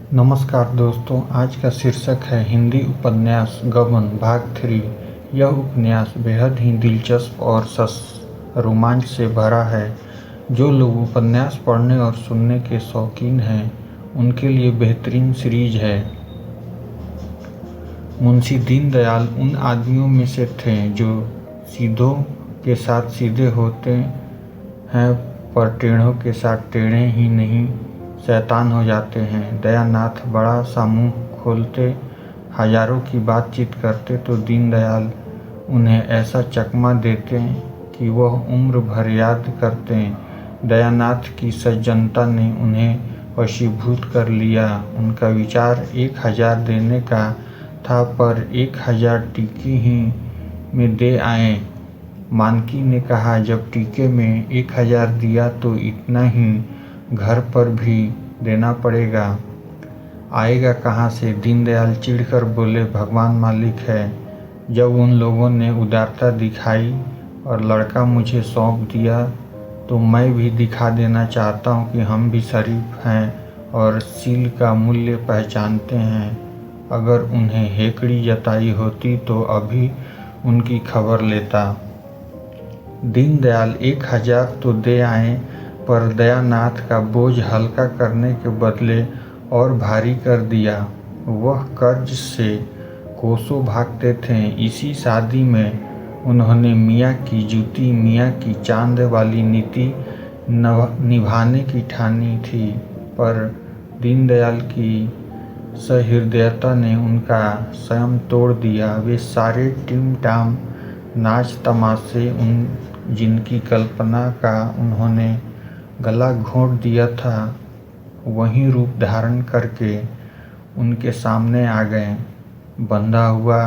नमस्कार दोस्तों, आज का शीर्षक है हिंदी उपन्यास गबन भाग 3। यह उपन्यास बेहद ही दिलचस्प और रोमांच से भरा है। जो लोग उपन्यास पढ़ने और सुनने के शौकीन हैं उनके लिए बेहतरीन सीरीज है। मुंशी दीनदयाल उन आदमियों में से थे जो सीधों के साथ सीधे होते हैं पर टेढ़ों के साथ टेढ़े ही नहीं शैतान हो जाते हैं। दयानाथ बड़ा सा मुंह खोलते हजारों की बातचीत करते तो दीनदयाल उन्हें ऐसा चकमा देते कि वह उम्र भर याद करते। दयानाथ की सज्जनता ने उन्हें वशीभूत कर लिया। उनका विचार 1000 देने का था पर 1000 टीके ही में दे आए। मानकी ने कहा, जब टीके में 1000 दिया तो इतना ही घर पर भी देना पड़ेगा, आएगा कहाँ से? दीनदयाल चिढ़कर बोले, भगवान मालिक है। जब उन लोगों ने उदारता दिखाई और लड़का मुझे सौंप दिया तो मैं भी दिखा देना चाहता हूँ कि हम भी शरीफ हैं और सील का मूल्य पहचानते हैं। अगर उन्हें हेकड़ी जताई होती तो अभी उनकी खबर लेता। दीनदयाल 1000 तो दे आए पर दयानाथ का बोझ हल्का करने के बदले और भारी कर दिया। वह कर्ज से कोसों भागते थे। इसी शादी में उन्होंने मियाँ की जूती, मियाँ की चांद वाली नीति निभाने की ठानी थी, पर दीनदयाल की सहृदयता ने उनका संयम तोड़ दिया। वे सारे टिमटाम नाच तमाशे जिनकी कल्पना का उन्होंने गला घोंट दिया था, वही रूप धारण करके उनके सामने आ गए। बंधा हुआ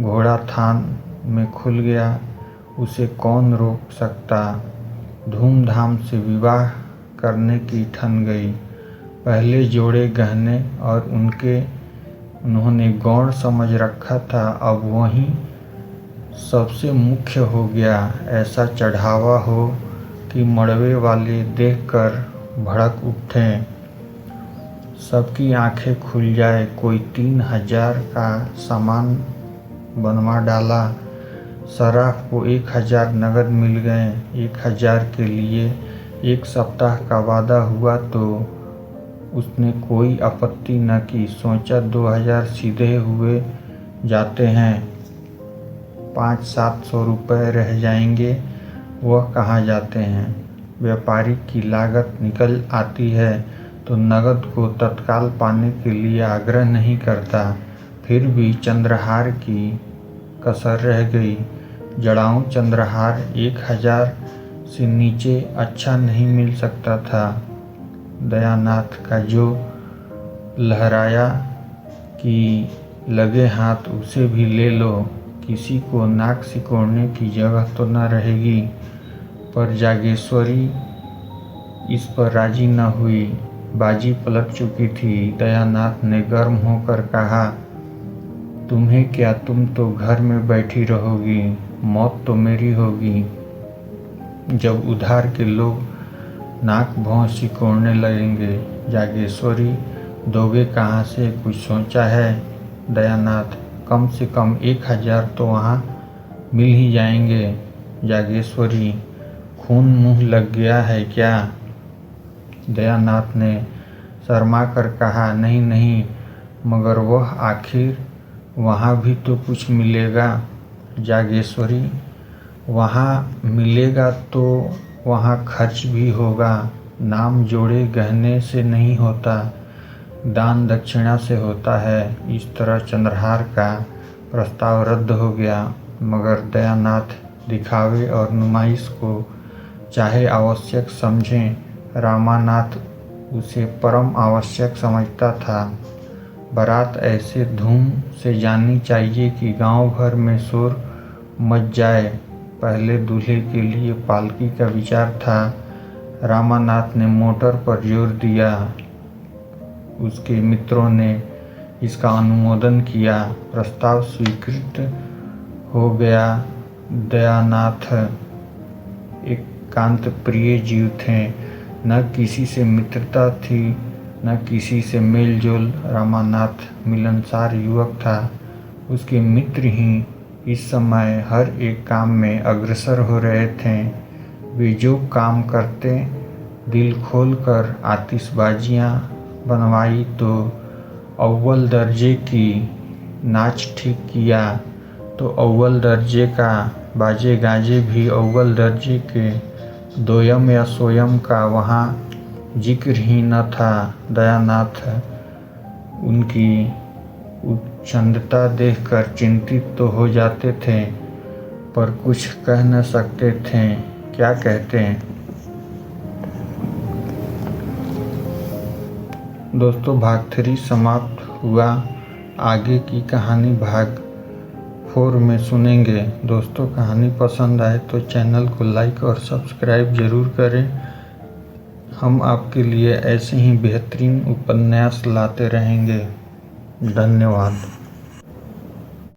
घोड़ा थान में खुल गया, उसे कौन रोक सकता? धूमधाम से विवाह करने की ठन गई। पहले जोड़े गहने और उन्होंने गौण समझ रखा था, अब वही सबसे मुख्य हो गया। ऐसा चढ़ावा हो कि मड़वे वाले देखकर भड़क उठें, सबकी आंखें खुल जाए। कोई 3000 का सामान बनवा डाला। सराफ को 1000 नगद मिल गए। 1000 के लिए 1 सप्ताह का वादा हुआ तो उसने कोई आपत्ति न की। सोचा 2000 सीधे हुए जाते हैं, 500-700 रुपये रह जाएंगे, वह कहाँ जाते हैं। व्यापारी की लागत निकल आती है तो नगद को तत्काल पाने के लिए आग्रह नहीं करता। फिर भी चंद्रहार की कसर रह गई। जड़ाऊ चंद्रहार 1000 से नीचे अच्छा नहीं मिल सकता था। दयानाथ का जो लहराया कि लगे हाथ उसे भी ले लो, किसी को नाक सिकोड़ने की जगह तो न रहेगी। पर जागेश्वरी इस पर राजी न हुई। बाजी पलट चुकी थी। दयानाथ ने गर्म होकर कहा, तुम्हें क्या, तुम तो घर में बैठी रहोगी, मौत तो मेरी होगी। जब उधार के लोग नाक भौं सिकोड़ने लगेंगे। जागेश्वरी, दोगे कहाँ से? कुछ सोचा है? दयानाथ, कम से कम 1000 तो वहाँ मिल ही जाएंगे। जागेश्वरी, खून मुँह लग गया है क्या? दयानाथ ने शर्मा कर कहा, नहीं नहीं, मगर वह आखिर वहाँ भी तो कुछ मिलेगा। जागेश्वरी, वहाँ मिलेगा तो वहाँ खर्च भी होगा। नाम जोड़े गहने से नहीं होता, दान दक्षिणा से होता है। इस तरह चंद्रहार का प्रस्ताव रद्द हो गया। मगर दयानाथ दिखावे और नुमाइश को चाहे आवश्यक समझें, रामानाथ उसे परम आवश्यक समझता था। बारात ऐसे धूम से जानी चाहिए कि गांव भर में शोर मच जाए। पहले दूल्हे के लिए पालकी का विचार था। रामानाथ ने मोटर पर जोर दिया। उसके मित्रों ने इसका अनुमोदन किया। प्रस्ताव स्वीकृत हो गया। दयानाथ एकांत प्रिय जीव थे। न किसी से मित्रता थी न किसी से मेल जोल। रामानाथ मिलनसार युवक था। उसके मित्र ही इस समय हर एक काम में अग्रसर हो रहे थे। वे जो काम करते, दिल खोल कर आतिशबाजियाँ बनवाई तो अव्वल दर्जे की, नाच ठीक किया तो अव्वल दर्जे का, बाजे गाजे भी अव्वल दर्जे के, दोयम या सोयम का वहाँ जिक्र ही न था। दयानाथ उनकी उच्चंदता देखकर चिंतित तो हो जाते थे, पर कुछ कह न सकते थे। क्या कहते हैं दोस्तों, भाग 3 समाप्त हुआ। आगे की कहानी भाग 4 में सुनेंगे। दोस्तों, कहानी पसंद आए तो चैनल को लाइक और सब्सक्राइब ज़रूर करें। हम आपके लिए ऐसे ही बेहतरीन उपन्यास लाते रहेंगे। धन्यवाद।